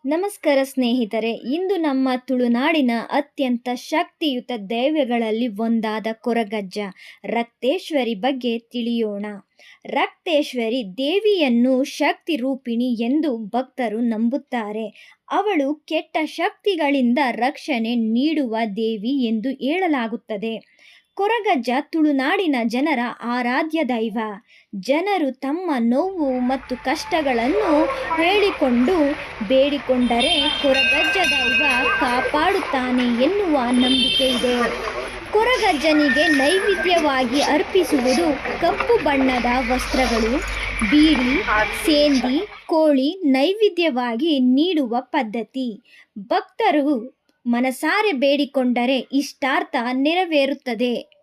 ನಮಸ್ಕಾರ ಸ್ನೇಹಿತರೆ, ಇಂದು ನಮ್ಮ ತುಳುನಾಡಿನ ಅತ್ಯಂತ ಶಕ್ತಿಯುತ ದೈವಗಳಲ್ಲಿ ಒಂದಾದ ಕೊರಗಜ್ಜ ರಕ್ತೇಶ್ವರಿ ಬಗ್ಗೆ ತಿಳಿಯೋಣ. ರಕ್ತೇಶ್ವರಿ ದೇವಿಯನ್ನು ಶಕ್ತಿ ರೂಪಿಣಿ ಎಂದು ಭಕ್ತರು ನಂಬುತ್ತಾರೆ. ಅವಳು ಕೆಟ್ಟ ಶಕ್ತಿಗಳಿಂದ ರಕ್ಷಣೆ ನೀಡುವ ದೇವಿ ಎಂದು ಹೇಳಲಾಗುತ್ತದೆ. ಕೊರಗಜ್ಜ ತುಳುನಾಡಿನ ಜನರ ಆರಾಧ್ಯ ದೈವ. ಜನರು ತಮ್ಮ ನೋವು ಮತ್ತು ಕಷ್ಟಗಳನ್ನು ಹೇಳಿಕೊಂಡು ಬೇಡಿಕೊಂಡರೆ ಕೊರಗಜ್ಜ ದೈವ ಕಾಪಾಡುತ್ತಾನೆ ಎನ್ನುವ ನಂಬಿಕೆ ಇದೆ. ಕೊರಗಜ್ಜನಿಗೆ ನೈವೇದ್ಯವಾಗಿ ಅರ್ಪಿಸುವುದು ಕಪ್ಪು ಬಣ್ಣದ ವಸ್ತ್ರಗಳು, ಬೀಡಿ, ಸೇಂದಿ, ಕೋಳಿ ನೈವೇದ್ಯವಾಗಿ ನೀಡುವ ಪದ್ಧತಿ. ಭಕ್ತರು ಮನಸಾರೆ ಬೇಡಿಕೊಂಡರೆ ಇಷ್ಟಾರ್ಥ ನೆರವೇರುತ್ತದೆ.